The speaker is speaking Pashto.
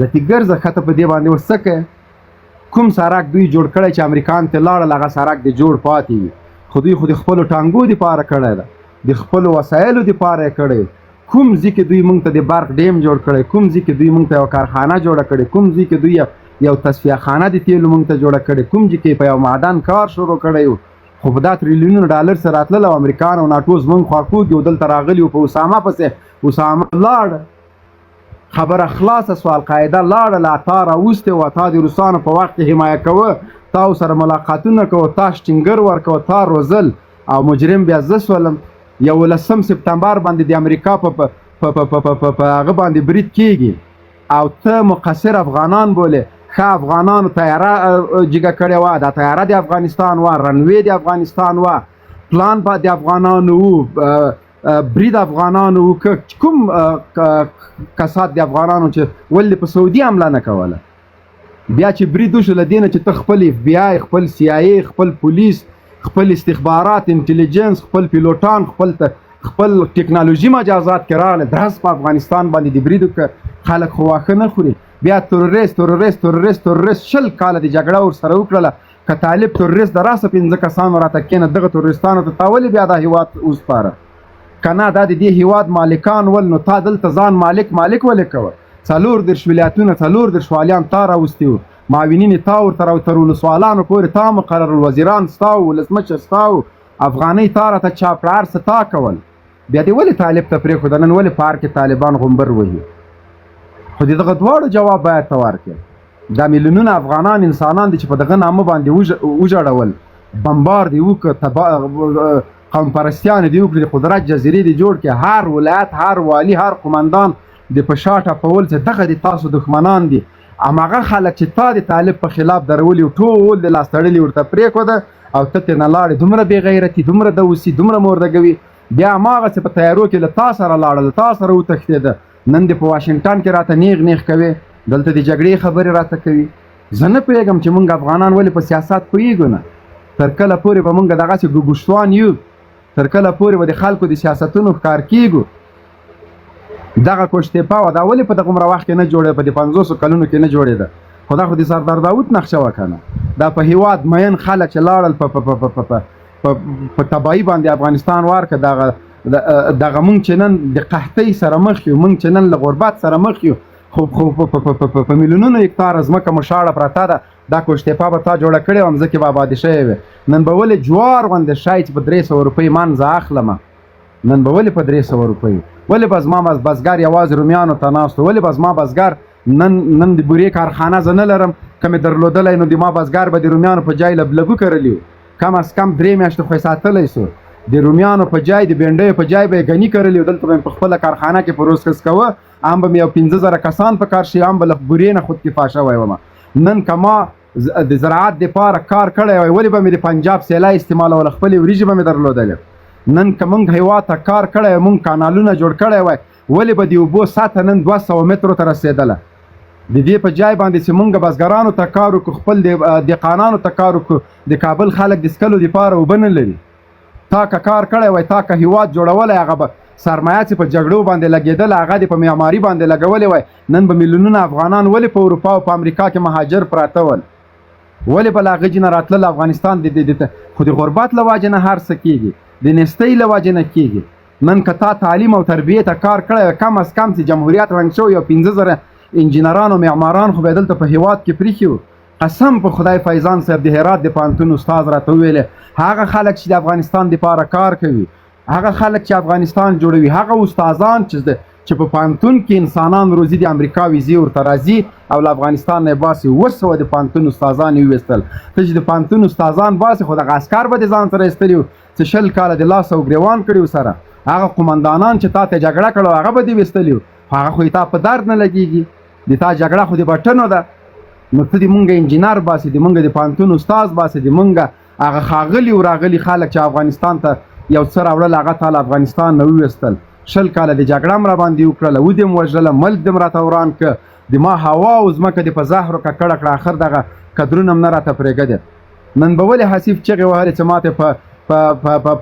ذاتي ګرځه ښته په دې باندې اوس څه کوې کوم سړک دوی جوړ کړی چې امریکان ته لاړل هغه سړک دې جوړ پاتې وي خو دوی خو د خپلو ټانګو دپاره کړی ده د خپلو وسایلو دپاره یې کړی کوم ځای کې دوی موږ ته د برق ډیم جوړ کړی کوم ځای کې دوی موږ ته یوه کارخانه جوړه کړې کوم ځای کې دوی یو تصفیه خانه د تیلو موږ ته جوړه کړې کوم ځای کې په یو معدن کار شروع کړی و خو په دا تریلیونونو ډالر سره راتلل او امریکان او ناټو زموږ خواکوږي او دلته راغلي وو په اسامه پسې اسامه لاړه خبره خلاصه سوه القاعده لاړله تا راوستې وه تا د روسانو په وخت کې حمایه کوه تا سره ملاقاتونه کوه تا شټینګر ورکوه تا روزل او مجرم بیا زه سولم 11 سپتمبر باندې د امریکا په هغه باندې برید کیږي او ته مقصر افغانان بولې ښه افغانانو تیاره جګه کړې وه دا تیاره د افغانستان وه رنوې د افغانستان وه پلان به د افغانانو و برید افغانانو و که کوم کسات د افغانانو چې ولې په سعودي حمله نه کوله بیا چې برید وشو له دې نه چې ته خپل اف بی آی خپل سی آی ای خپل پولیس خپل استخبارات انټلیجنس خپل پیلوټان خپل ټکنالوژي مجازات کې راغله درس په افغانستان باندې د برید خلک خو واښه نه خوري بیا تروریست شل کاله د جګړه ورسره وکړله که طالب تروریست د راسه 15 کسانو راته کېنه دغه تروریستانو ته تا ولې بیا دا هېواد وسپاره که نه دا د دې هېواد مالکان ول نو تا دلته ځان مالک ولې کوه 34 ولایتونه 34 والیان تا راوستي وو معاونین تا ورته تر ولسوالانو پورې تا مقرر الوزیران ستا و ولسمشر ستا و افغانۍ تا راته چاپ کړه هر څه تا کول بیا دې ولې طالب ته پرېښوده نن ولې پارک کې طالبان غومبر وهي خو د دغه دواړو جواب باید ته ورکړې دا میلیونونه افغانان انسانان دي چې په دغه نامه باندې وژړول بمبار دې وکړه قوم پرستیان دې وکړي د قدرت جزیرې دې جوړ کړي هر ولایت هر والي هر قمندان د په شا ټپول چې دغه د تاسو دښمنان دي هماغه خلک چې تا د طالب په خلاف درولي ټول د لاس تړلي ورته پرېښوده او ته ترې نه لاړې دومره بې غیرتي دومره دوسي دومره موردګوي بیا هماغسې په تیارو کې له تا سره لاړه له تا سره وتښتېده نن دې په واشنګټن کې راته نیغ کوې دلته د جګړې خبرې راته کوي زه نه پوهېږم چې موږ افغانان ولې په سیاست پوهېږو نه تر کله پورې به موږ دغسې ګوګوشتوان یو تر کله پورې به د خلکو د سیاستونو ښکار کېږو دغه کوشتېپا وه دا ولې په دغومره وخت کې نه جوړېده په د 500 کلونو کې نه جوړېده خو دا خو د سردار داود نقشه وه که نه دا په هېواد مین خلک چې لاړل په تباهي باندې افغانستان ورکړه دغه موږ چې نن د قحطۍ سره مخ یو موږ چې نن له غربت سره مخ یو خو په میلیونونو هکتاره ځمکه مو شاړه پرته ده دا کوشتېپا به تا جوړه کړې وه مځکې به ابادې شوې وې نن به ولې جوار غوندې شی چې په 300 روپۍ من زه اخلمه نن به ولې په 300 روپۍ ولې به زما بزګر یوازې رومیانو ته ناست ولې به زما بزګر نن د بورې کارخانه زه نه لرم که مې درلودلی نو د ما بزګر به د رومیانو په جای لبلبو کرلی وو کم از کم 3 میاشتې خو یې ساتلی سو د رومیانو په جای د بینډیو په جای به یې ګني کرلی وو دلته به مې په خپله کارخانه کې پروسس کوه هم به مې یو 15,000 کسان په کار شي هم به له بورې نه خودکفا شوی ومه نن که ما د زراعت دپاره کار کړی وای ولې به مې د پنجاب سیلای استعمالول خپلې وریجې به مې درلودلې نن که موږ هېواد ته کار کړی وای موږ کانالونه جوړ کړی وای ولې به د اوبو سطحه نن 200 مترو ته رسېدله د دې په جای باندې چې موږ بزګرانو ته کار وکړو خپل دهقانانو ته کار وکړو د کابل خلک د څکلو دپاره اوبه نه لري تا که کار کړی وای تا که هېواد جوړولی هغه به سرمایه چې په جګړو باندې لګېدله هغه دې په معماري باندې لګولی وای نن به میلیونونه افغانان ولې په اروپا او په امریکا کې مهاجر پراته ول ولې به له هغه جې نه راتلل افغانستان خو د غربت له وجې نه هر څه کېږي د نستۍ له وجې نه کېږي نن که تا تعلیم او تربیې ته کار کړی کم از کم چې جمهوریت رنګ شوی یو 15,000 انجینران او معماران خو به یې دلته په هېواد کې پرېښي وو قسم په خدای فیضان صاحب د هرات د پوهنتون استاد راته وویلې هغه خلک چې د افغانستان دپاره کار کوي هغه خلک چې افغانستان جوړوي هغه استادان چې په پوهنتون کې انسانان روزي د امریکا ویزې ورته راځي او له افغانستان نه یې باسي 200 د پوهنتون استادان یې وویستل ته چې د پوهنتون استادان باسي خو دغه عسکر به د ځان سره ایستلي وو چې 20 کاله د لاس او ګرېوان کړي سره هغه قمندانان چې تا ته جګړه کړو هغه به دې ویستلي وو هغه خو یې تا په درد نه لګېږي د تا جګړه خو د بټنو ده نو ته د مونږ انجینر باسي د مونږ د پوهنتون استاد باسي د مونږ هغه ښاغلي او راغلي خلک چې افغانستان ته یو څه راوړل هغه تا له افغانستان نه وویستل 20 کاله د جګړه م راباندې وکړله و دې م وژله ملک دې م راته وران که د ما هوا او ځمکه دې په زهرو ککړه کړه اخر دغه قدرونه م نه راته پرېږدې نن به ولې حسیف چغې وهلې چې ماته په